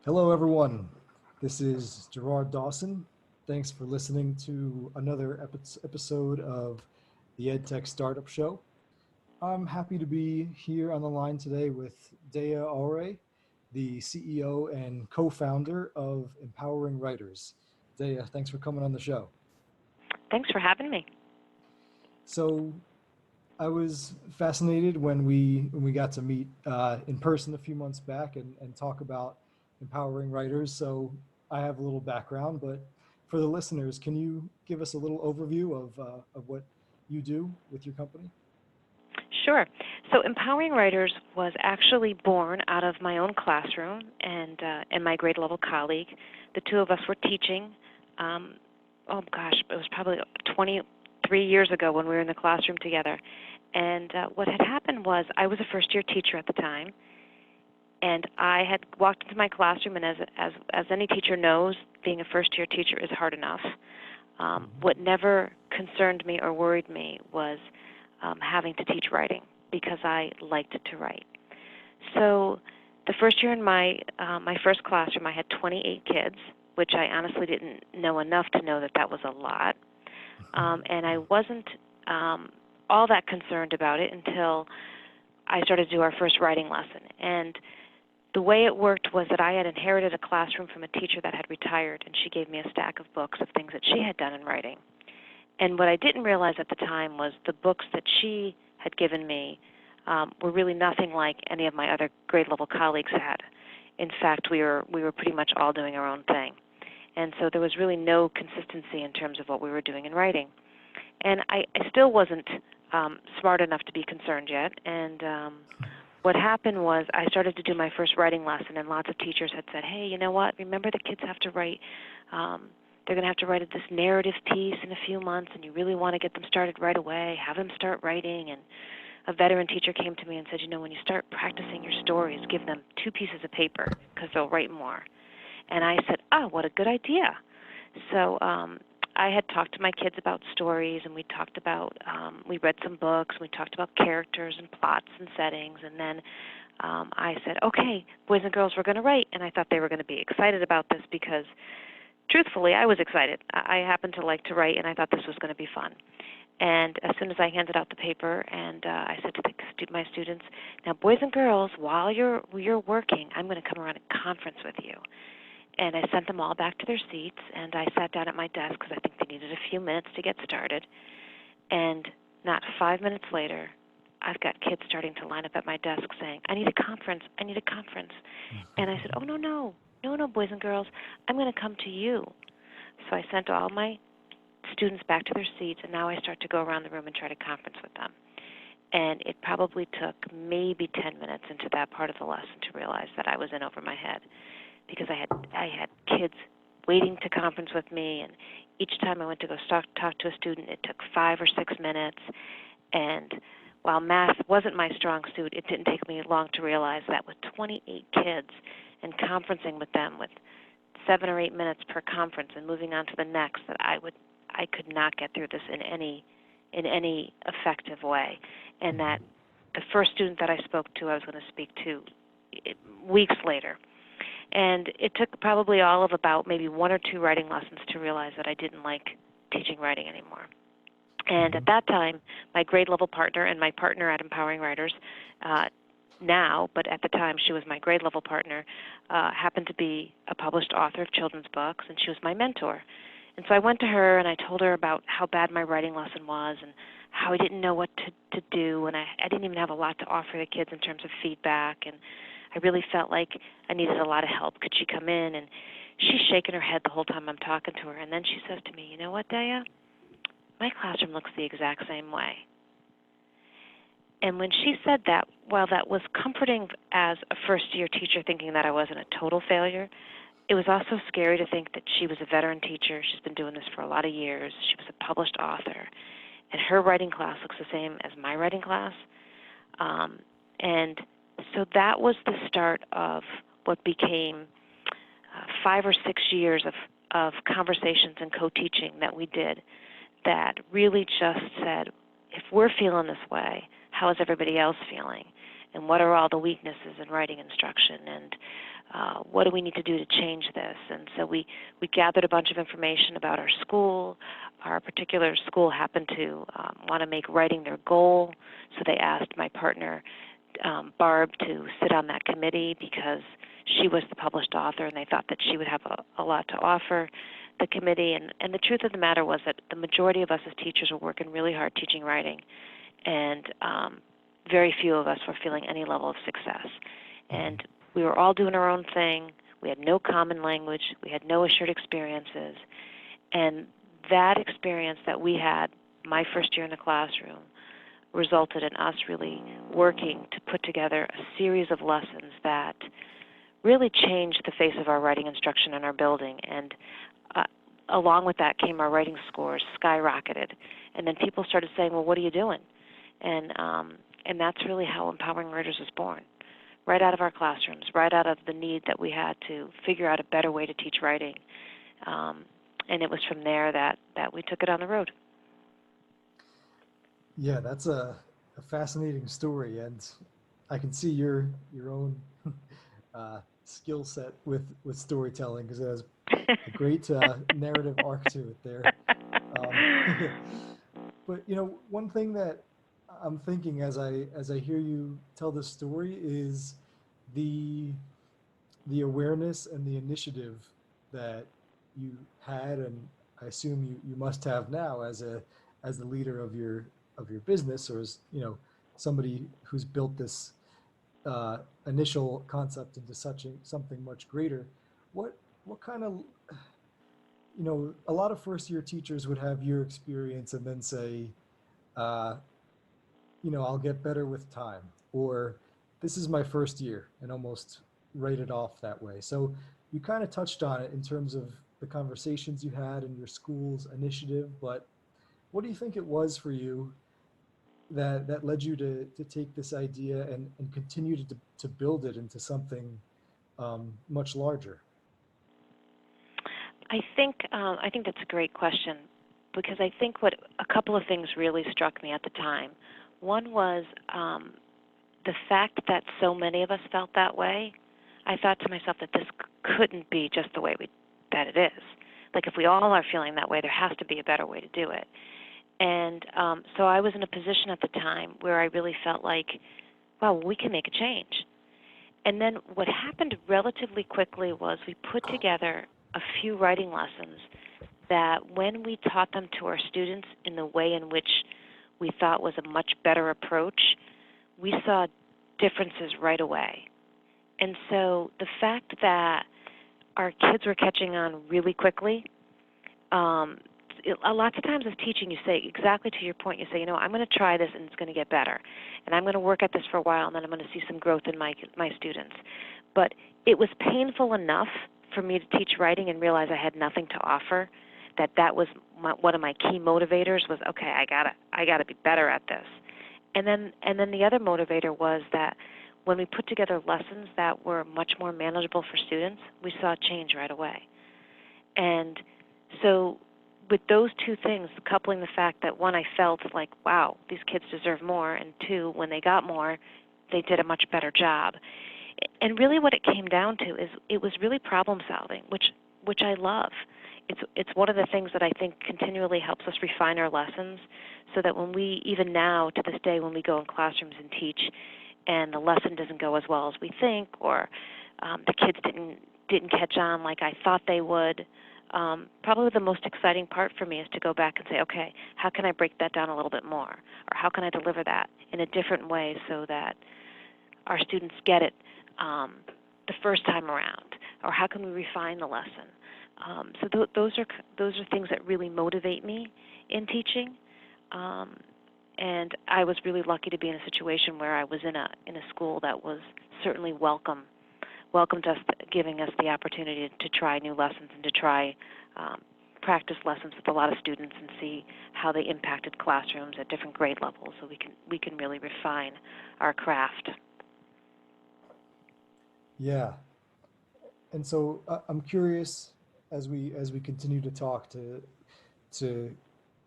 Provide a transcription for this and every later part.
Hello, everyone. This is Gerard Dawson. Thanks for listening to another episode of the EdTech Startup Show. I'm happy to be here on the line today with Dea Auray, the CEO and co-founder of Empowering Writers. Dea, thanks for coming on the show. Thanks for having me. So I was fascinated when we got to meet in person a few months back and talk about empowering writers. So I have a little background, but for the listeners, can you give us a little overview of what you do with your company? Sure. So Empowering Writers was actually born out of my own classroom and my grade level colleague. The two of us were teaching. It was probably 23 years ago when we were in the classroom together. And what had happened was I was a first-year teacher at the time, and I had walked into my classroom, and as any teacher knows, being a first-year teacher is hard enough. What never concerned me or worried me was having to teach writing because I liked to write. So the first year in my first classroom, I had 28 kids, which I honestly didn't know enough to know that that was a lot. And I wasn't all that concerned about it until I started to do our first writing lesson. And the way it worked was that I had inherited a classroom from a teacher that had retired, and she gave me a stack of books of things that she had done in writing. And what I didn't realize at the time was the books that she had given me were really nothing like any of my other grade level colleagues had. In fact, we were pretty much all doing our own thing. And so there was really no consistency in terms of what we were doing in writing. And I still wasn't smart enough to be concerned yet. And what happened was I started to do my first writing lesson, and lots of teachers had said, hey, you know what, remember the kids have to write, they're going to have to write this narrative piece in a few months, and you really want to get them started right away, have them start writing. And a veteran teacher came to me and said, you know, when you start practicing your stories, give them 2 pieces of paper because they'll write more. And I said, oh, what a good idea. So I had talked to my kids about stories, and we talked about, we read some books, we talked about characters and plots and settings, and then I said, okay, boys and girls, we're going to write. And I thought they were going to be excited about this because, truthfully, I was excited. I happen to like to write, and I thought this was going to be fun. And as soon as I handed out the paper, and I said to my students, now, boys and girls, while you're working, I'm going to come around and conference with you. And I sent them all back to their seats, and I sat down at my desk because I think they needed a few minutes to get started. And not 5 minutes later, I've got kids starting to line up at my desk saying, I need a conference, I need a conference. And I said, oh, no, boys and girls, I'm going to come to you. So I sent all my students back to their seats, and now I start to go around the room and try to conference with them. And it probably took maybe 10 minutes into that part of the lesson to realize that I was in over my head, because I had kids waiting to conference with me, and each time I went to go talk to a student, it took 5 or 6 minutes. And while math wasn't my strong suit, it didn't take me long to realize that with 28 kids and conferencing with them with 7 or 8 minutes per conference and moving on to the next, that I could not get through this in any effective way. And that the first student that I spoke to, I was going to speak to weeks later. And it took probably all of about maybe 1 or 2 writing lessons to realize that I didn't like teaching writing anymore. And at that time, my grade level partner and my partner at Empowering Writers now, but at the time she was my grade level partner, happened to be a published author of children's books, and she was my mentor. And so I went to her and I told her about how bad my writing lesson was and how I didn't know what to do, and I didn't even have a lot to offer the kids in terms of feedback, and I really felt like I needed a lot of help. Could she come in? And she's shaking her head the whole time I'm talking to her. And then she says to me, you know what, Dea? My classroom looks the exact same way. And when she said that, while that was comforting as a first-year teacher thinking that I wasn't a total failure, it was also scary to think that she was a veteran teacher. She's been doing this for a lot of years. She was a published author. And her writing class looks the same as my writing class. And so that was the start of what became 5 or 6 years of conversations and co-teaching that we did that really just said, if we're feeling this way, how is everybody else feeling? And what are all the weaknesses in writing instruction? And What do we need to do to change this? And so we gathered a bunch of information about our school. Our particular school happened to want to make writing their goal, so they asked my partner, Barb, to sit on that committee because she was the published author, and they thought that she would have a lot to offer the committee. And the truth of the matter was that the majority of us as teachers were working really hard teaching writing, and very few of us were feeling any level of success. And we were all doing our own thing. We had no common language. We had no assured experiences. And that experience that we had my first year in the classroom resulted in us really working to put together a series of lessons that really changed the face of our writing instruction in our building. And along with that came our writing scores skyrocketed. And then people started saying, well, what are you doing? And that's really how Empowering Writers was born, right out of our classrooms, right out of the need that we had to figure out a better way to teach writing. And it was from there that we took it on the road. Yeah, that's a fascinating story, and I can see your own skill set with storytelling, because it has a great narrative arc to it there. But one thing that I'm thinking as I hear you tell this story is the awareness and the initiative that you had, and I assume you must have now as the leader of your business, or as somebody who's built this initial concept into something much greater. What kind of, a lot of first year teachers would have your experience and then say, I'll get better with time, or this is my first year, and almost write it off that way. So you kind of touched on it in terms of the conversations you had in your school's initiative, but what do you think it was for you that led you to take this idea and continue to build it into something much larger? I think that's a great question, because I think what a couple of things really struck me at the time. One was the fact that so many of us felt that way. I thought to myself that this couldn't be just the way that it is. Like, if we all are feeling that way, there has to be a better way to do it. And so I was in a position at the time where I really felt like, well, we can make a change. And then what happened relatively quickly was we put together a few writing lessons that when we taught them to our students in the way in which we thought was a much better approach, we saw differences right away. And so the fact that our kids were catching on really quickly, a lot of times as teaching, you say, exactly to your point, you say, I'm going to try this and it's going to get better. And I'm going to work at this for a while, and then I'm going to see some growth in my students. But it was painful enough for me to teach writing and realize I had nothing to offer, that was one of my key motivators was, okay, I gotta be better at this. And then the other motivator was that when we put together lessons that were much more manageable for students, we saw a change right away. And so with those two things, coupling the fact that, one, I felt like, wow, these kids deserve more, and two, when they got more, they did a much better job. And really what it came down to is it was really problem solving, which I love. It's one of the things that I think continually helps us refine our lessons, so that when we, even now to this day, when we go in classrooms and teach and the lesson doesn't go as well as we think, or the kids didn't catch on like I thought they would, probably the most exciting part for me is to go back and say, okay, how can I break that down a little bit more? Or how can I deliver that in a different way so that our students get it the first time around? Or how can we refine the lesson? So those are things that really motivate me in teaching. And I was really lucky to be in a situation where I was in a school that was certainly welcomed us, giving us the opportunity to try new lessons and to try practice lessons with a lot of students and see how they impacted classrooms at different grade levels, so we can really refine our craft. Yeah, and so I'm curious, as we continue to talk, to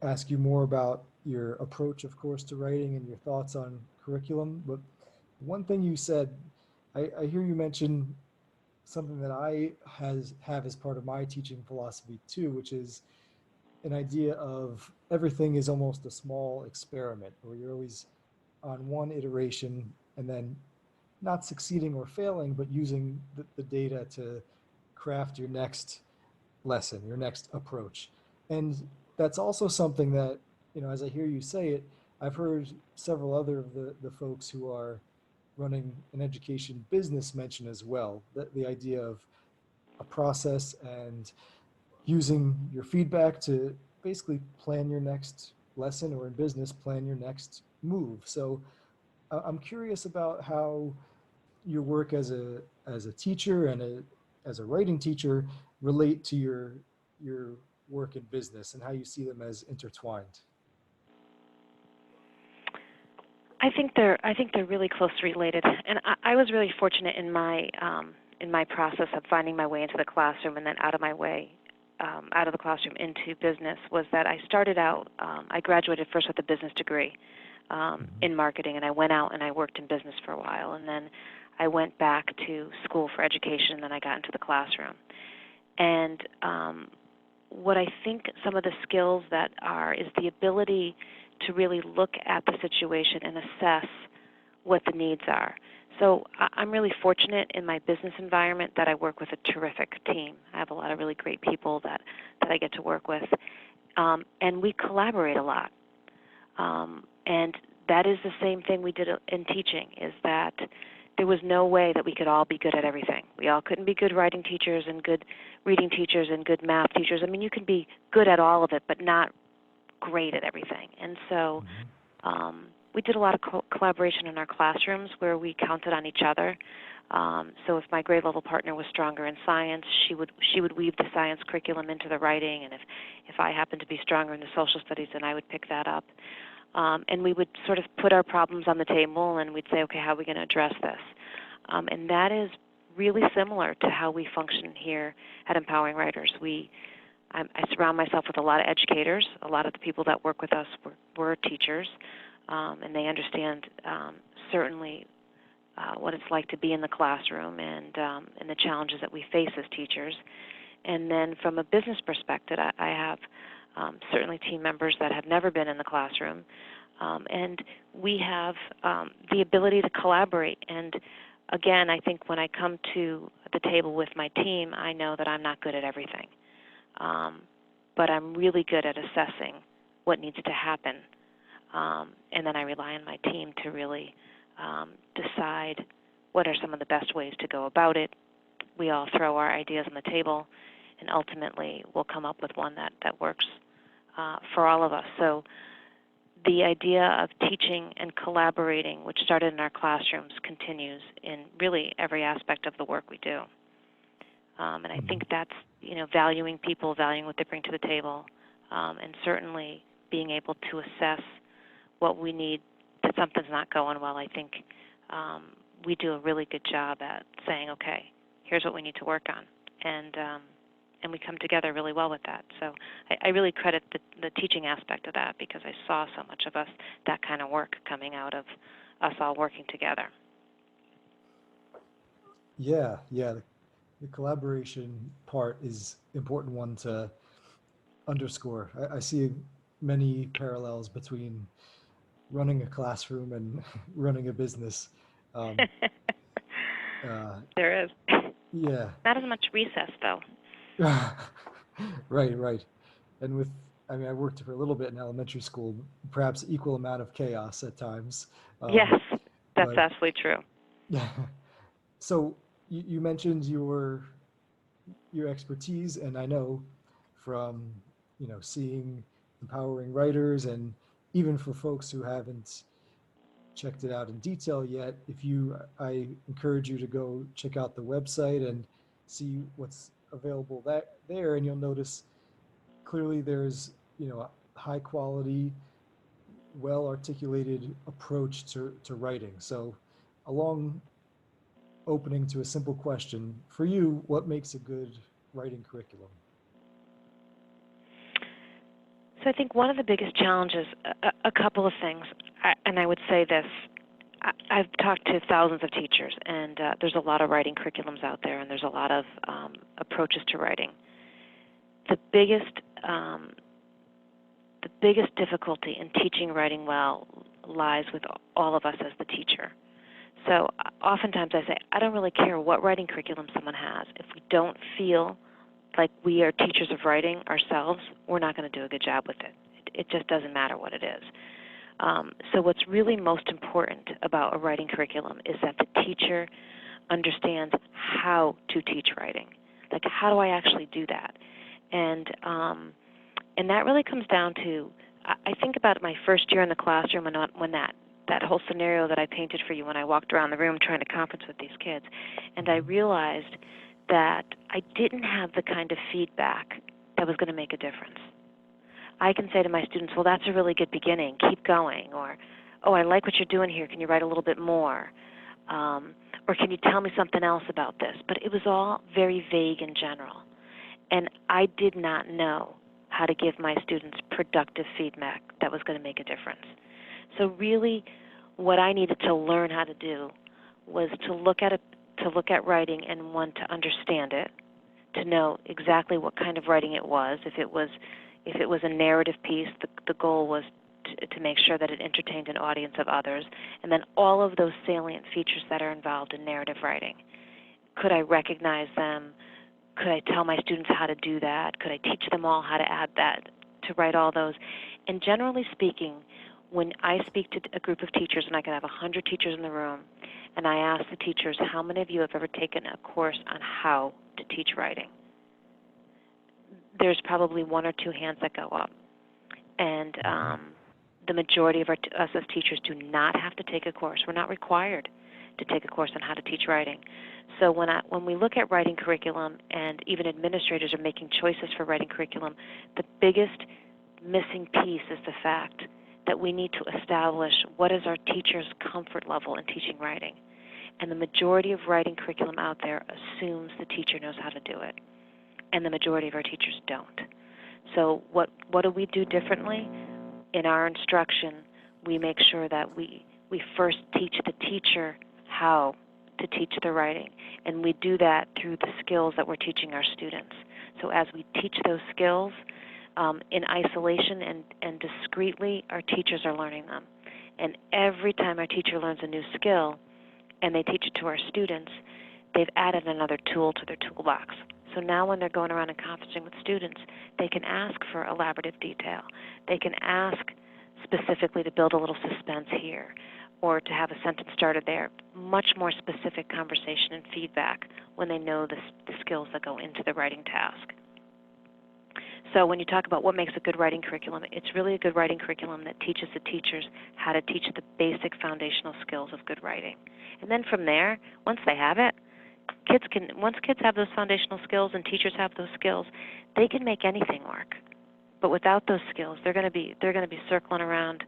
ask you more about your approach, of course, to writing and your thoughts on curriculum. But one thing you said, I hear you mention something that I have as part of my teaching philosophy too, which is an idea of everything is almost a small experiment where you're always on one iteration and then not succeeding or failing, but using the data to craft your next lesson, your next approach. And that's also something that, as I hear you say it, I've heard several other of the folks who are running an education business mention as well, the idea of a process and using your feedback to basically plan your next lesson, or in business, plan your next move. So I'm curious about how your work as a teacher and as a writing teacher relate to your work in business, and how you see them as intertwined. I think they're really closely related, and I was really fortunate in my process of finding my way into the classroom and then out of the classroom into business, was that I started out. I graduated first with a business degree in marketing, and I went out and I worked in business for a while, and then I went back to school for education, and then I got into the classroom. And what I think some of the skills that is the ability to really look at the situation and assess what the needs are. So I'm really fortunate in my business environment that I work with a terrific team. I have a lot of really great people that I get to work with, and we collaborate a lot. And that is the same thing we did in teaching, is that there was no way that we could all be good at everything. We all couldn't be good writing teachers and good reading teachers and good math teachers. I mean, you can be good at all of it, but not great at everything. And so we did a lot of collaboration in our classrooms where we counted on each other. So if my grade level partner was stronger in science, she would weave the science curriculum into the writing, and if I happened to be stronger in the social studies, then I would pick that up. And we would sort of put our problems on the table, and we'd say, okay, how are we going to address this? And that is really similar to how we function here at Empowering Writers. I surround myself with a lot of educators. A lot of the people that work with us were teachers, and they understand certainly what it's like to be in the classroom and the challenges that we face as teachers. And then from a business perspective, I have certainly team members that have never been in the classroom, and we have the ability to collaborate. And again, I think when I come to the table with my team, I know that I'm not good at everything. But I'm really good at assessing what needs to happen, and then I rely on my team to really decide what are some of the best ways to go about it. We all throw our ideas on the table, and ultimately we'll come up with one that works for all of us. So the idea of teaching and collaborating, which started in our classrooms, continues in really every aspect of the work we do. And I think that's, valuing people, valuing what they bring to the table, and certainly being able to assess what we need, that something's not going well. I think we do a really good job at saying, okay, here's what we need to work on. And we come together really well with that. So I really credit the teaching aspect of that, because I saw so much of that kind of work coming out of us all working together. Yeah, the collaboration part is important one to underscore. I see many parallels between running a classroom and running a business. There is. Yeah. Not as much recess, though. Right. And I worked for a little bit in elementary school, perhaps equal amount of chaos at times. Yes, that's but, absolutely true. Yeah. So you mentioned your expertise, and I know from seeing Empowering Writers, and even for folks who haven't checked it out in detail yet, I encourage you to go check out the website and see what's available there, and you'll notice clearly there's a high quality, well articulated approach to writing. So along opening to a simple question for you, what makes a good writing curriculum? So I think one of the biggest challenges, a couple of things, and I would say this, I've talked to thousands of teachers, and there's a lot of writing curriculums out there, and there's a lot of approaches to writing. The biggest difficulty in teaching writing well lies with all of us as the teacher. So oftentimes I say, I don't really care what writing curriculum someone has. If we don't feel like we are teachers of writing ourselves, we're not going to do a good job with it. It just doesn't matter what it is. So what's really most important about a writing curriculum is that the teacher understands how to teach writing. Like, how do I actually do that? And that really comes down to, I think about my first year in the classroom when that whole scenario that I painted for you when I walked around the room trying to conference with these kids, and I realized that I didn't have the kind of feedback that was going to make a difference. I can say to my students, well, that's a really good beginning, keep going, or, oh, I like what you're doing here, can you write a little bit more? Or can you tell me something else about this? But it was all very vague in general. And I did not know how to give my students productive feedback that was going to make a difference. So really, what I needed to learn how to do was to look at writing and, one, to understand it, to know exactly what kind of writing it was. If it was a narrative piece, the goal was to make sure that it entertained an audience of others, and then all of those salient features that are involved in narrative writing. Could I recognize them? Could I tell my students how to do that? Could I teach them all how to add that, to write all those? And generally speaking, when I speak to a group of teachers, and I can have 100 teachers in the room, and I ask the teachers, how many of you have ever taken a course on how to teach writing? There's probably one or two hands that go up. And the majority of us as teachers do not have to take a course. We're not required to take a course on how to teach writing. So when we look at writing curriculum, and even administrators are making choices for writing curriculum, the biggest missing piece is the fact that we need to establish what is our teacher's comfort level in teaching writing. And the majority of writing curriculum out there assumes the teacher knows how to do it, and the majority of our teachers don't. So what do we do differently? In our instruction, we make sure that we first teach the teacher how to teach the writing, and we do that through the skills that we're teaching our students. So as we teach those skills in isolation and discreetly, our teachers are learning them. And every time our teacher learns a new skill and they teach it to our students, they've added another tool to their toolbox. So now when they're going around and conferencing with students, they can ask for elaborative detail. They can ask specifically to build a little suspense here, or to have a sentence started there. Much more specific conversation and feedback when they know the skills that go into the writing task. So when you talk about what makes a good writing curriculum, it's really a good writing curriculum that teaches the teachers how to teach the basic foundational skills of good writing. And then from there, once they have it, once kids have those foundational skills and teachers have those skills, they can make anything work. But without those skills, they're going to be circling around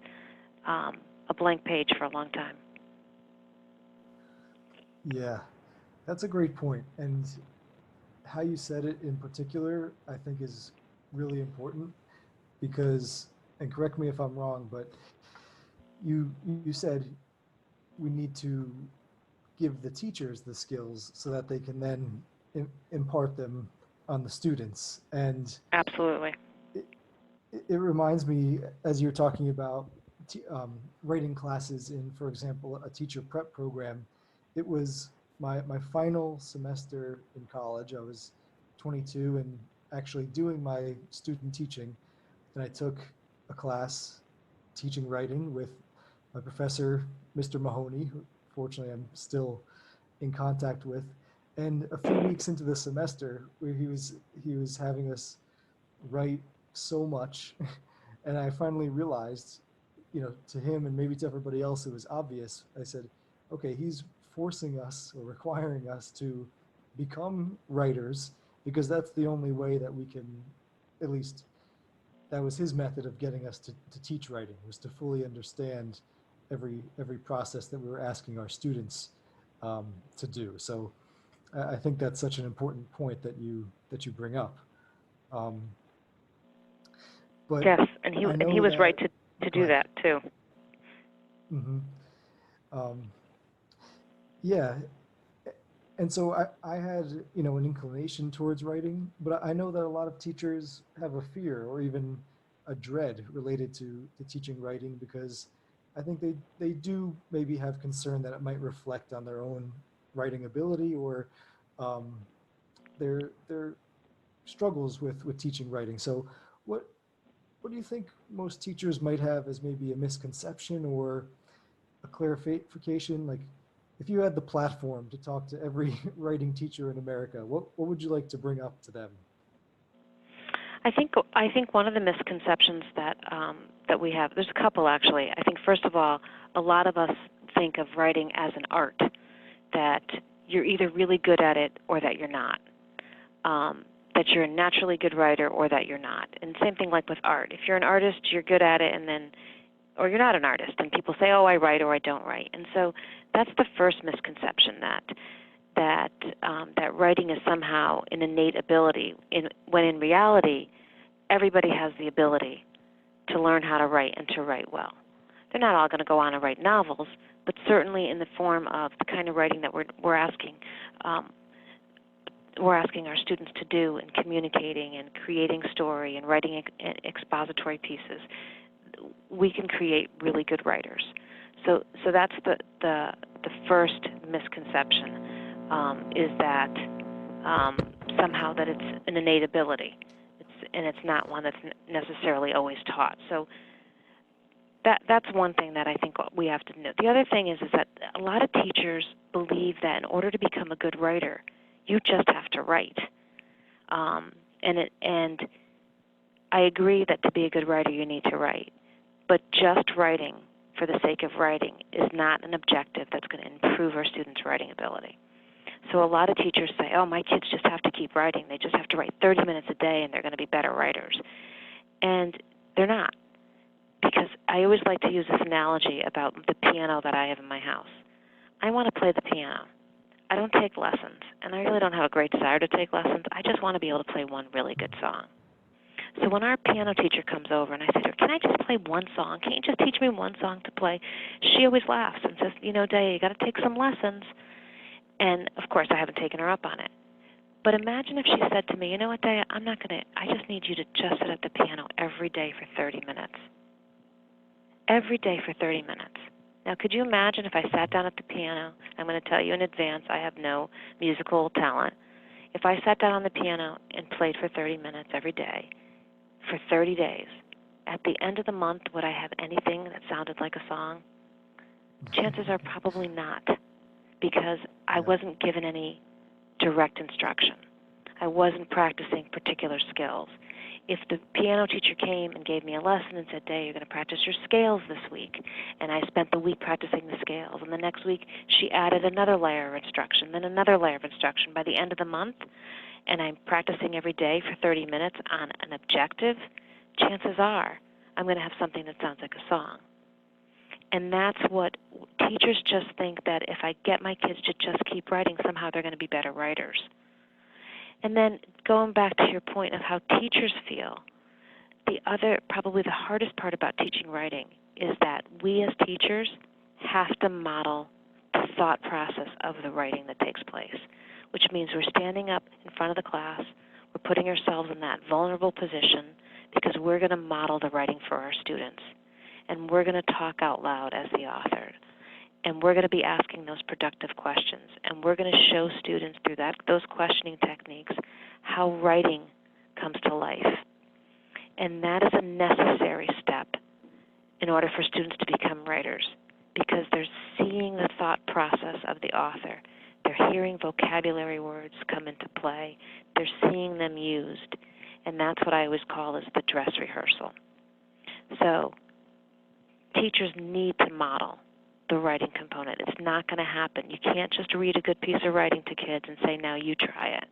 a blank page for a long time. Yeah, that's a great point. And how you said it in particular, I think, is really important because, and correct me if I'm wrong, but you said we need to give the teachers the skills so that they can then impart them on the students. And absolutely, it reminds me, as you're talking about writing classes in, for example, a teacher prep program, it was my final semester in college. I was 22 and actually doing my student teaching, and I took a class teaching writing with my professor, Mr. Mahoney, who fortunately I'm still in contact with. And a few weeks into the semester, where he was having us write so much, and I finally realized, to him and maybe to everybody else, it was obvious. I said, okay, he's forcing us or requiring us to become writers because that's the only way that we can, at least that was his method of getting us to teach writing, was to fully understand every process that we were asking our students to do. So I think that's such an important point that you bring up. But yes, and he was right to do that too. Mm-hmm. Um, yeah, and so I had, an inclination towards writing, but I know that a lot of teachers have a fear or even a dread related to teaching writing because I think they do maybe have concern that it might reflect on their own writing ability or um, their struggles with teaching writing. So what what do you think most teachers might have as maybe a misconception or a clarification? Like, if you had the platform to talk to every writing teacher in America, what would you like to bring up to them? I think one of the misconceptions that we have, there's a couple actually. I think first of all, a lot of us think of writing as an art, that you're either really good at it or that you're not. That you're a naturally good writer or that you're not. And same thing like with art. If you're an artist, you're good at it, and then, or you're not an artist, and people say, "Oh, I write or I don't write." And so that's the first misconception, that writing is somehow an innate ability. When in reality, everybody has the ability to learn how to write and to write well. They're not all going to go on and write novels, but certainly in the form of the kind of writing that we're asking. We're asking our students to do in communicating and creating story and writing expository pieces, we can create really good writers. So that's the first misconception, is that somehow that it's an innate ability, and it's not one that's necessarily always taught. So that's one thing that I think we have to know. The other thing is that a lot of teachers believe that in order to become a good writer, you just have to write. And I agree that to be a good writer, you need to write. But just writing for the sake of writing is not an objective that's going to improve our students' writing ability. So a lot of teachers say, oh, my kids just have to keep writing. They just have to write 30 minutes a day and they're going to be better writers. And they're not. Because I always like to use this analogy about the piano that I have in my house. I want to play the piano. I don't take lessons, and I really don't have a great desire to take lessons. I just want to be able to play one really good song. So when our piano teacher comes over and I say to her, can I just play one song? Can't you just teach me one song to play? She always laughs and says, Dea, you got to take some lessons. And, of course, I haven't taken her up on it. But imagine if she said to me, you know what, Dea, I just need you to just sit at the piano every day for 30 minutes. Every day for 30 minutes. Now, could you imagine if I sat down at the piano? I'm going to tell you in advance, I have no musical talent. If I sat down on the piano and played for 30 minutes every day for 30 days, at the end of the month, would I have anything that sounded like a song? Chances are probably not, because I wasn't given any direct instruction. I wasn't practicing particular skills. If the piano teacher came and gave me a lesson and said, Dea, you're going to practice your scales this week, and I spent the week practicing the scales, and the next week she added another layer of instruction, then another layer of instruction. By the end of the month, and I'm practicing every day for 30 minutes on an objective, chances are I'm going to have something that sounds like a song. And that's what teachers just think, that if I get my kids to just keep writing, somehow they're going to be better writers. And then going back to your point of how teachers feel, probably the hardest part about teaching writing is that we as teachers have to model the thought process of the writing that takes place, which means we're standing up in front of the class, we're putting ourselves in that vulnerable position because we're going to model the writing for our students, and we're going to talk out loud as the author. And we're going to be asking those productive questions. And we're going to show students through those questioning techniques how writing comes to life. And that is a necessary step in order for students to become writers, because they're seeing the thought process of the author. They're hearing vocabulary words come into play. They're seeing them used. And that's what I always call is the dress rehearsal. So teachers need to model the writing component. It's not going to happen. You can't just read a good piece of writing to kids and say, now you try it.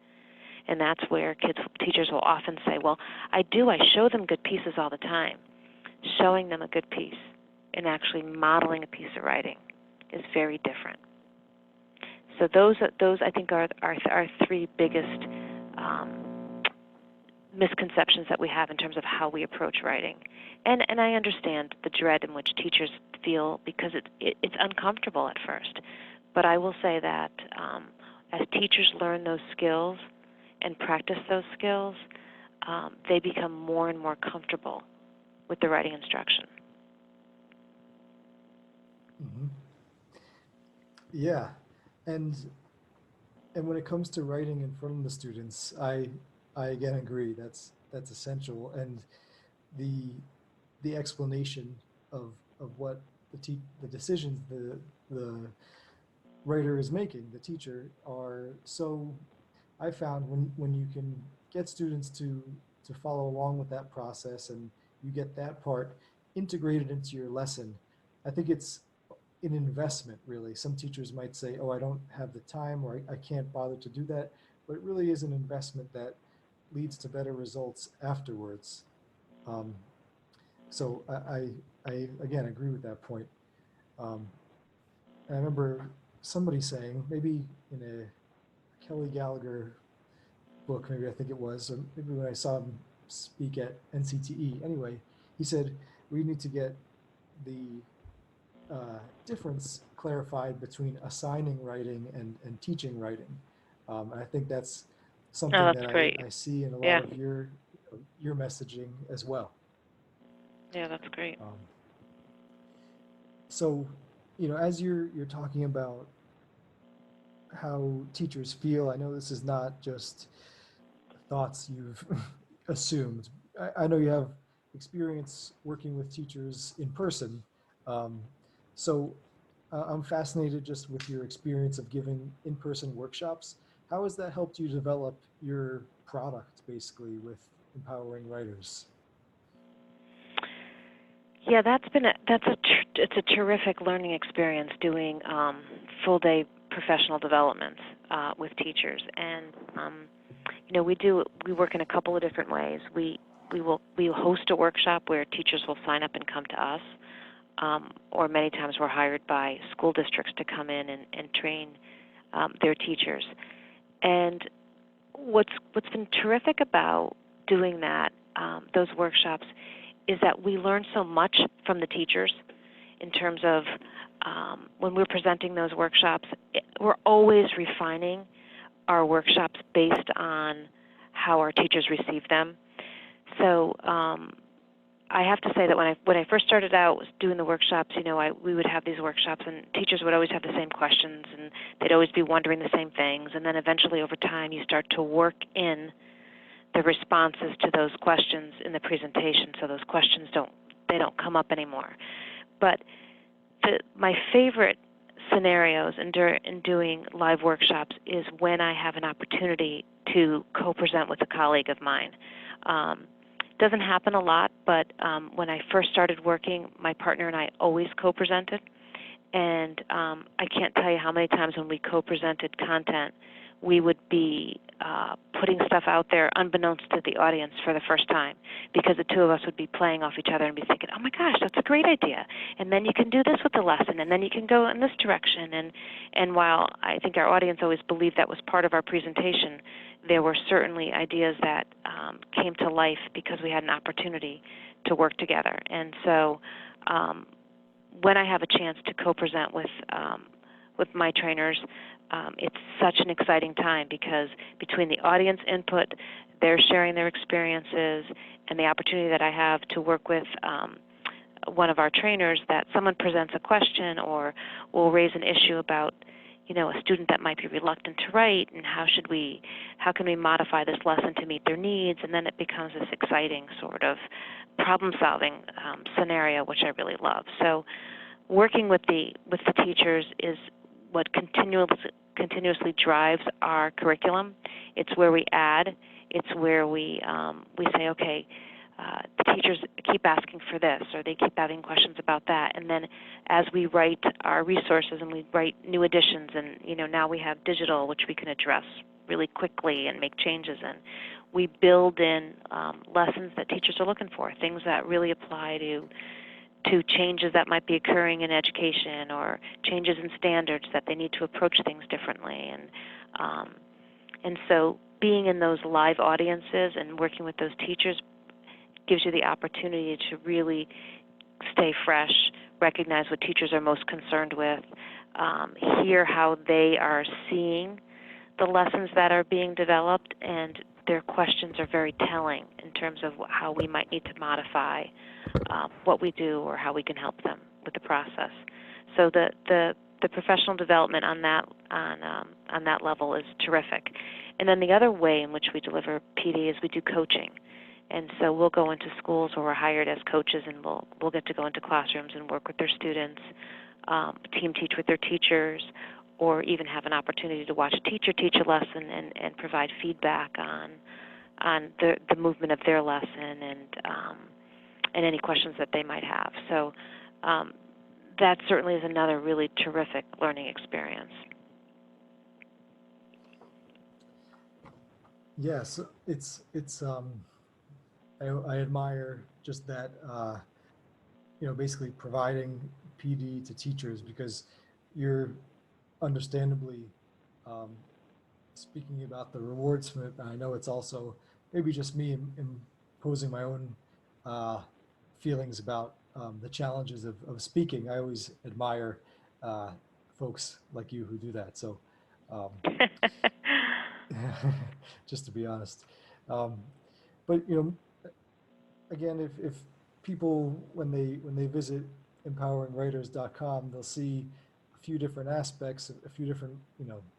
And that's where teachers will often say, well, I show them good pieces all the time. Showing them a good piece and actually modeling a piece of writing is very different. So those I think are our three biggest misconceptions that we have in terms of how we approach writing. And I understand the dread in which teachers feel, because it's uncomfortable at first. But I will say that as teachers learn those skills and practice those skills, they become more and more comfortable with the writing instruction. Mm-hmm. Yeah, and when it comes to writing in front of the students, I again agree that's essential, and the explanation of what the decisions the writer is making, the teacher, are so. I found when you can get students to follow along with that process, and you get that part integrated into your lesson, I think it's an investment, really. Some teachers might say, oh, I don't have the time, or I can't bother to do that, but it really is an investment that leads to better results afterwards. Um, so I again agree with that point. Um, and I remember somebody saying, maybe in a Kelly Gallagher book, maybe I think it was, or maybe when I saw him speak at NCTE. Anyway, he said we need to get the difference clarified between assigning writing and teaching writing. And I think that's Oh, something that's that great. I see in a lot Yeah. of your messaging as well. Yeah, that's great. Um, so, as you're talking about how teachers feel, I know this is not just thoughts you've assumed. I know you have experience working with teachers in person. Um, so I'm fascinated just with your experience of giving in-person workshops. How has that helped you develop your product, basically, with empowering writers? Yeah, it's a terrific learning experience doing full day professional developments with teachers, and we work in a couple of different ways. We host a workshop where teachers will sign up and come to us, or many times we're hired by school districts to come in and train their teachers. And what's been terrific about doing those workshops, is that we learn so much from the teachers in terms of when we're presenting those workshops. We're always refining our workshops based on how our teachers receive them. So I have to say that when I first started out doing the workshops, we would have these workshops, and teachers would always have the same questions, and they'd always be wondering the same things. And then eventually, over time, you start to work in the responses to those questions in the presentation, so those questions don't come up anymore. But my favorite scenarios in doing live workshops is when I have an opportunity to co-present with a colleague of mine. Doesn't happen a lot, but when I first started working, my partner and I always co-presented, and I can't tell you how many times when we co-presented content, we would be putting stuff out there unbeknownst to the audience for the first time, because the two of us would be playing off each other and be thinking, oh my gosh, that's a great idea, and then you can do this with the lesson, and then you can go in this direction. And while I think our audience always believed that was part of our presentation, there were certainly ideas that came to life because we had an opportunity to work together. And so when I have a chance to co-present with my trainers, it's such an exciting time, because between the audience input, they're sharing their experiences, and the opportunity that I have to work with one of our trainers, that someone presents a question or will raise an issue about a student that might be reluctant to write, and how can we modify this lesson to meet their needs, and then it becomes this exciting sort of problem-solving scenario, which I really love. So working with the teachers is what continuously drives our curriculum. It's where we add. It's where we say, okay, the teachers keep asking for this, or they keep having questions about that. And then as we write our resources and we write new editions, and now we have digital, which we can address really quickly and make changes in, we build in lessons that teachers are looking for, things that really apply to changes that might be occurring in education, or changes in standards that they need to approach things differently. And so being in those live audiences and working with those teachers gives you the opportunity to really stay fresh, recognize what teachers are most concerned with, hear how they are seeing the lessons that are being developed, and their questions are very telling in terms of how we might need to modify what we do or how we can help them with the process. So the professional development on that level is terrific. And then the other way in which we deliver PD is we do coaching. And so we'll go into schools where we're hired as coaches, and we'll get to go into classrooms and work with their students, team teach with their teachers, or even have an opportunity to watch a teacher teach a lesson and provide feedback on the movement of their lesson and any questions that they might have. So that certainly is another really terrific learning experience. Yes, it's I admire just that, basically providing PD to teachers, because you're understandably speaking about the rewards from it. I know it's also maybe just me imposing my own feelings about the challenges of speaking. I always admire folks like you who do that. So um, just to be honest. But again, if people when they visit empoweringwriters.com, they'll see a few different aspects, a few different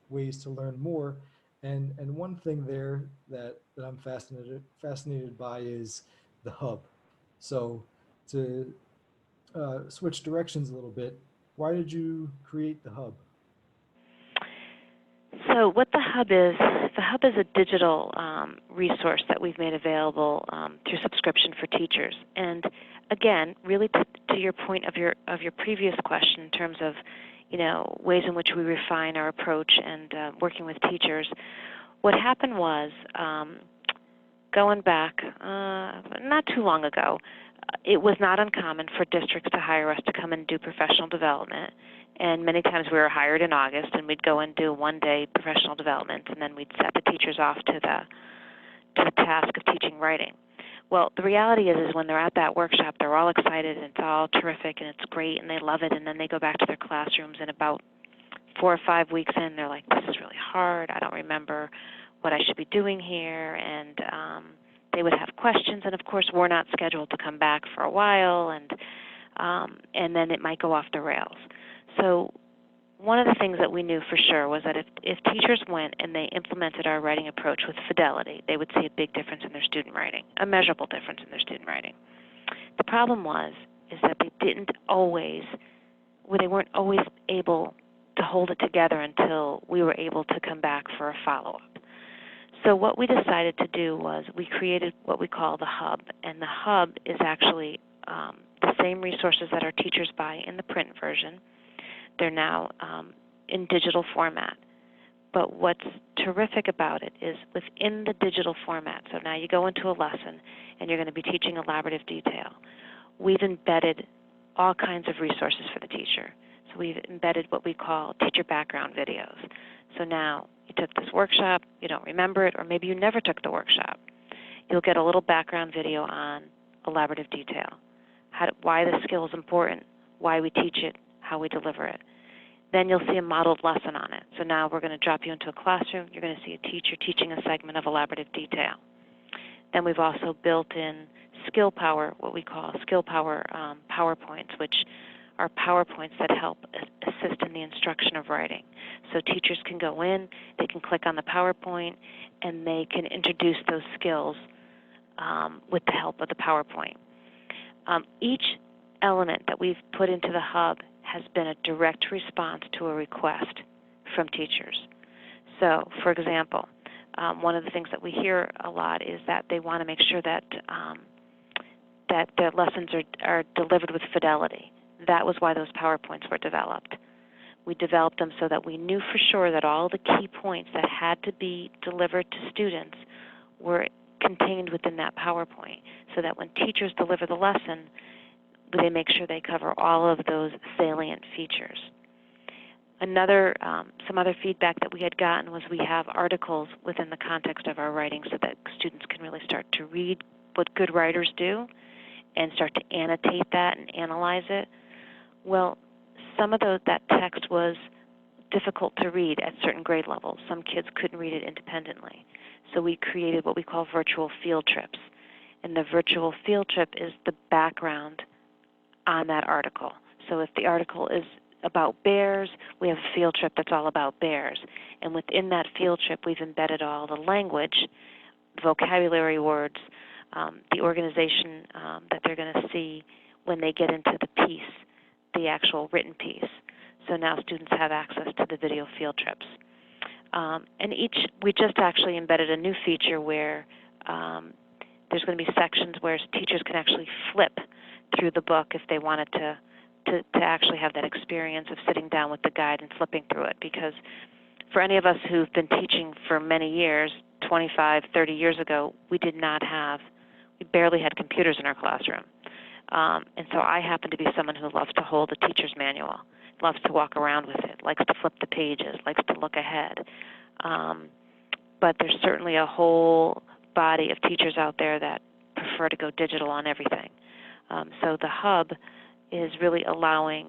ways to learn more, and one thing there that I'm fascinated by is the hub. So to switch directions a little bit, why did you create the hub? So what the hub is a digital resource that we've made available through subscription for teachers. And again, really to your point of your previous question in terms of ways in which we refine our approach and working with teachers, what happened was going back not too long ago, it was not uncommon for districts to hire us to come and do professional development. And many times we were hired in August, and we'd go and do one-day professional development, and then we'd set the teachers off to the task of teaching writing. Well, the reality is when they're at that workshop, they're all excited, and it's all terrific, and it's great, and they love it, and then they go back to their classrooms, and about 4 or 5 weeks in, they're like, this is really hard. I don't remember what I should be doing here, and they would have questions, and of course, we're not scheduled to come back for a while, and then it might go off the rails. So one of the things that we knew for sure was that if teachers went and they implemented our writing approach with fidelity, they would see a big difference in their student writing, a measurable difference in their student writing. The problem is that they weren't always able to hold it together until we were able to come back for a follow-up. So what we decided to do was we created what we call the hub, and the hub is actually the same resources that our teachers buy in the print version. They're now in digital format. But what's terrific about it is within the digital format, so now you go into a lesson and you're going to be teaching elaborative detail, we've embedded all kinds of resources for the teacher. So we've embedded what we call teacher background videos. So now you took this workshop, you don't remember it, or maybe you never took the workshop. You'll get a little background video on elaborative detail, why the skill is important, why we teach it, how we deliver it. Then you'll see a modeled lesson on it. So now we're going to drop you into a classroom. You're going to see a teacher teaching a segment of elaborative detail. Then we've also built in Skill Power, what we call Skill Power PowerPoints, which are PowerPoints that help assist in the instruction of writing. So teachers can go in, they can click on the PowerPoint, and they can introduce those skills with the help of the PowerPoint. Each element that we've put into the hub has been a direct response to a request from teachers. So, for example, one of the things that we hear a lot is that they want to make sure that that their lessons are delivered with fidelity. That was why those PowerPoints were developed. We developed them so that we knew for sure that all the key points that had to be delivered to students were contained within that PowerPoint, so that when teachers deliver the lesson, they make sure they cover all of those salient features. Some other feedback that we had gotten was we have articles within the context of our writing so that students can really start to read what good writers do and start to annotate that and analyze it. Well, some of that text was difficult to read at certain grade levels. Some kids couldn't read it independently. So we created what we call virtual field trips. And the virtual field trip is the background on that article. So if the article is about bears, we have a field trip that's all about bears. And within that field trip, we've embedded all the language, vocabulary words, the organization that they're going to see when they get into the piece, the actual written piece. So now students have access to the video field trips. And we just actually embedded a new feature where there's going to be sections where teachers can actually flip through the book if they wanted to actually have that experience of sitting down with the guide and flipping through it. Because for any of us who've been teaching for many years, 25, 30 years ago, we barely had computers in our classroom. And so I happen to be someone who loves to hold a teacher's manual, loves to walk around with it, likes to flip the pages, likes to look ahead. But there's certainly a whole body of teachers out there that prefer to go digital on everything. So the hub is really allowing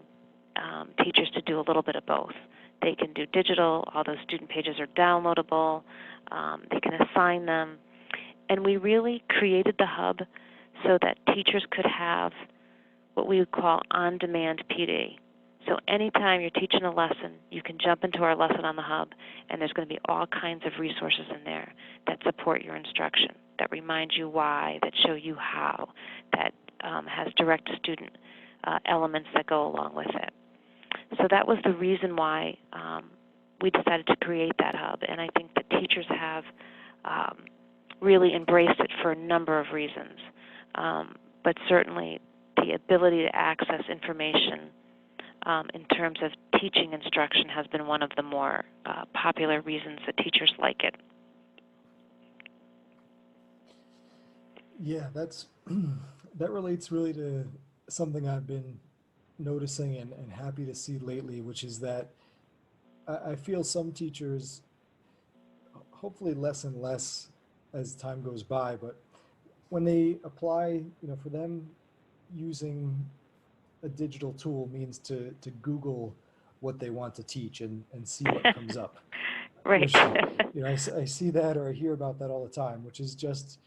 teachers to do a little bit of both. They can do digital, all those student pages are downloadable, they can assign them. And we really created the hub so that teachers could have what we would call on-demand PD. So anytime you're teaching a lesson, you can jump into our lesson on the hub, and there's going to be all kinds of resources in there that support your instruction, that remind you why, that show you how, that has direct-to-student elements that go along with it. So that was the reason why we decided to create that hub, and I think that teachers have really embraced it for a number of reasons. But certainly the ability to access information in terms of teaching instruction has been one of the more popular reasons that teachers like it. Yeah, that relates really to something I've been noticing and happy to see lately, which is that I feel some teachers, hopefully less and less as time goes by, but when they apply, for them, using a digital tool means to Google what they want to teach and see what comes up. Right. Which, I see that, or I hear about that all the time, which is just,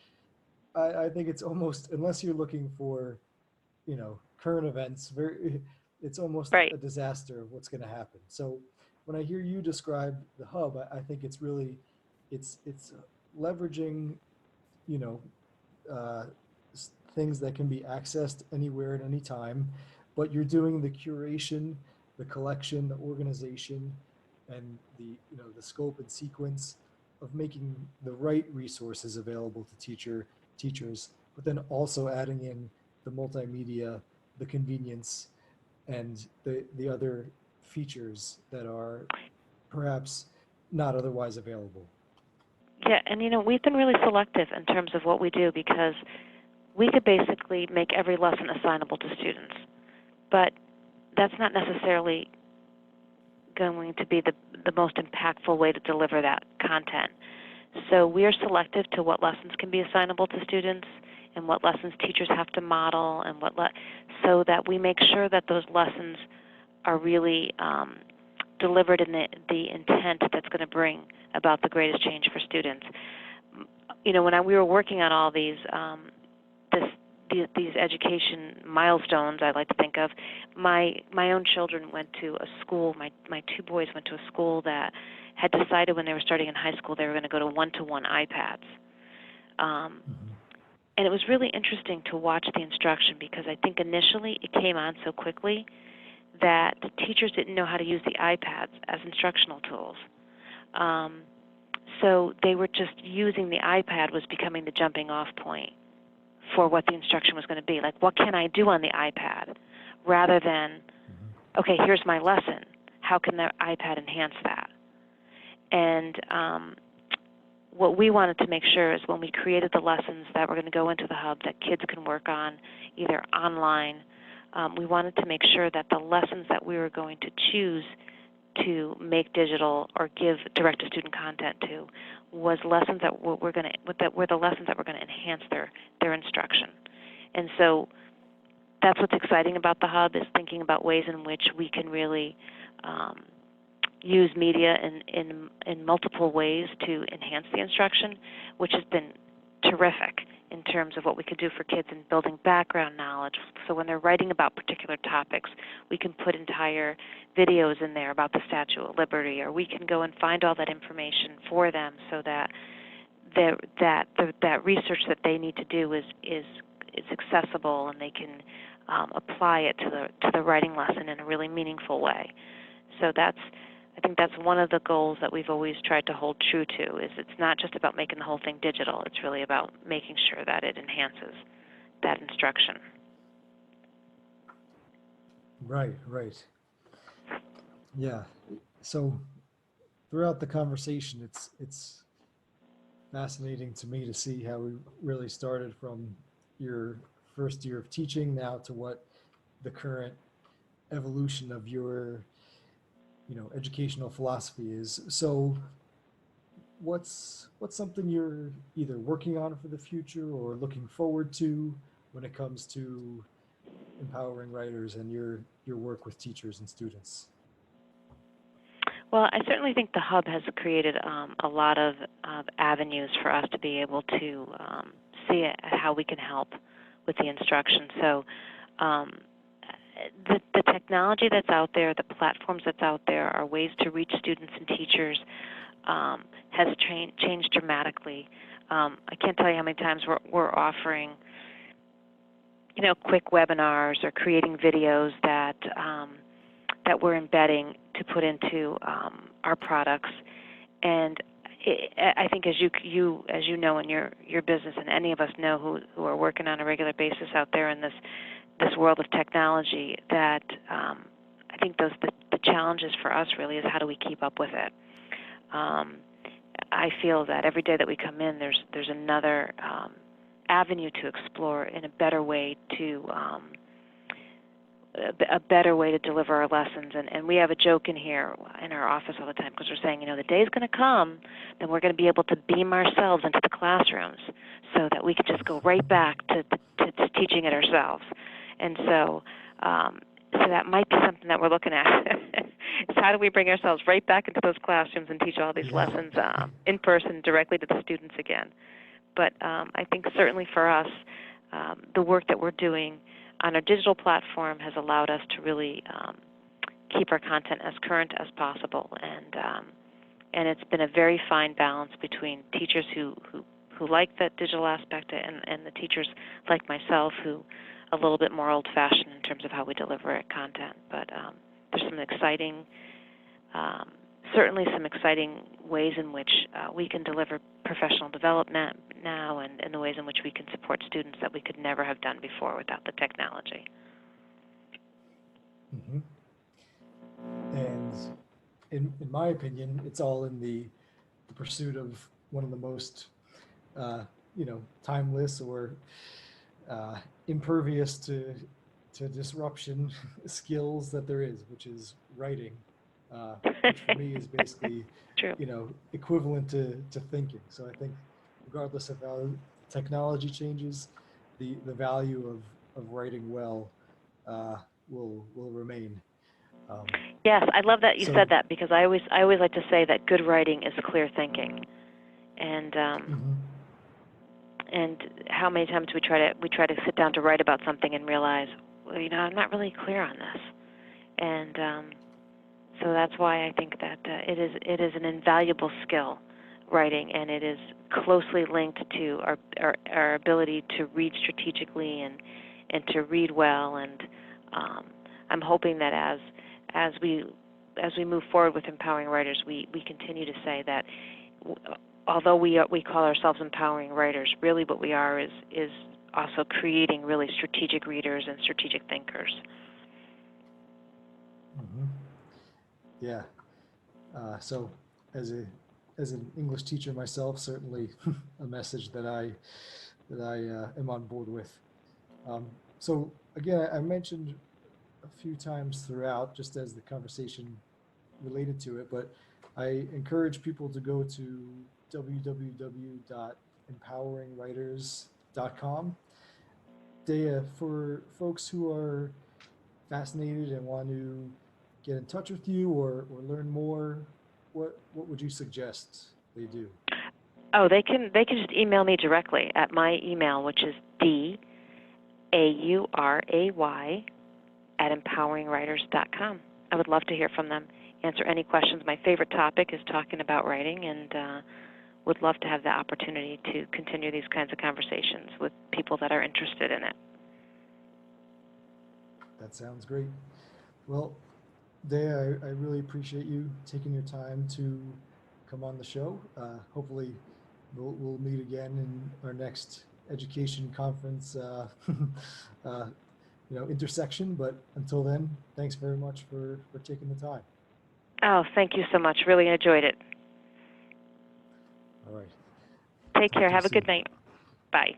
I think it's almost, unless you're looking for, current events, it's almost Right. a disaster of what's going to happen. So when I hear you describe the hub, I think it's really, it's leveraging, you know, uh, things that can be accessed anywhere at any time, but you're doing the curation, the collection, the organization, and the scope and sequence of making the right resources available to teachers, but then also adding in the multimedia, the convenience, and the other features that are perhaps not otherwise available. Yeah, and we've been really selective in terms of what we do because we could basically make every lesson assignable to students, but that's not necessarily going to be the most impactful way to deliver that content. So we are selective to what lessons can be assignable to students and what lessons teachers have to model, and so that we make sure that those lessons are really delivered in the intent that's going to bring about the greatest change for students. When we were working on all these education milestones, I like to think of, my own children went to a school. My two boys went to a school that had decided when they were starting in high school they were going to go to one-to-one iPads. And it was really interesting to watch the instruction because I think initially it came on so quickly that the teachers didn't know how to use the iPads as instructional tools. So they were just using the iPad was becoming the jumping off point for what the instruction was going to be. Like, what can I do on the iPad? Rather than, okay, here's my lesson. How can the iPad enhance that? And what we wanted to make sure is when we created the lessons that were going to go into the hub that kids can work on either online, we wanted to make sure that the lessons that we were going to choose to make digital or give direct-to-student content to was lessons that were the lessons that were going to enhance their instruction. And so that's what's exciting about the Hub, is thinking about ways in which we can really use media in multiple ways to enhance the instruction, which has been terrific in terms of what we could do for kids in building background knowledge. So when they're writing about particular topics, we can put entire videos in there about the Statue of Liberty, or we can go and find all that information for them so that that research that they need to do is accessible, and they can apply it to the writing lesson in a really meaningful way. So I think that's one of the goals that we've always tried to hold true to, is it's not just about making the whole thing digital, it's really about making sure that it enhances that instruction. Right, right. Yeah. So throughout the conversation, it's fascinating to me to see how we really started from your first year of teaching now to what the current evolution of your educational philosophy is. So what's something you're either working on for the future or looking forward to when it comes to empowering writers and your work with teachers and students? Well, I certainly think the Hub has created a lot of avenues for us to be able to see how we can help with the instruction. So the technology that's out there, the platforms that's out there, are ways to reach students and teachers has changed dramatically. I can't tell you how many times we're offering quick webinars or creating videos that we're embedding to put into our products. And I think as you know in your business, and any of us know who are working on a regular basis out there in this world of technology, that I think the challenges for us really is how do we keep up with it. I feel that every day that we come in, there's another avenue to explore in a better way to deliver our lessons. And we have a joke in here in our office all the time, because we're saying, the day's going to come, then we're going to be able to beam ourselves into the classrooms so that we can just go right back to teaching it ourselves. And so that might be something that we're looking at. Is how do we bring ourselves right back into those classrooms and teach all these lessons in person directly to the students again. But I think certainly for us, the work that we're doing on our digital platform has allowed us to really keep our content as current as possible, and it's been a very fine balance between teachers who like that digital aspect and the teachers like myself who a little bit more old-fashioned in terms of how we deliver content. But there's some exciting, certainly some exciting ways in which we can deliver professional development now, and the ways in which we can support students that we could never have done before without the technology. Mm-hmm. And in my opinion, it's all in the pursuit of one of the most, timeless or impervious to disruption skills that there is, which is writing, which for me is basically, True. Equivalent to thinking. So I think regardless of how technology changes, the value of writing well will remain. Yes, I love that you said that, because I always like to say that good writing is clear thinking, and and how many times we try to sit down to write about something and realize, well, I'm not really clear on this, and so that's why I think that it is an invaluable skill, writing, and it is closely linked to our ability to read strategically and to read well. And I'm hoping that as we move forward with empowering writers, we continue to say that although we call ourselves empowering writers, really what we are is also creating really strategic readers and strategic thinkers. Mm-hmm. Yeah. So as an English teacher myself, certainly a message that I am on board with. So again, I mentioned a few times throughout, just as the conversation related to it, but I encourage people to go to www.empoweringwriters.com Dea, for folks who are fascinated and want to get in touch with you or learn more, what would you suggest they do? Oh, they can just email me directly at my email, which is DAURAY at empoweringwriters.com. I would love to hear from them, answer any questions. My favorite topic is talking about writing, and would love to have the opportunity to continue these kinds of conversations with people that are interested in it. That sounds great. Well, Dea, I really appreciate you taking your time to come on the show. Hopefully, we'll meet again in our next education conference, uh, intersection. But until then, thanks very much for taking the time. Oh, thank you so much. Really enjoyed it. All right. Take Talk care. to you Have a good soon. night. Bye.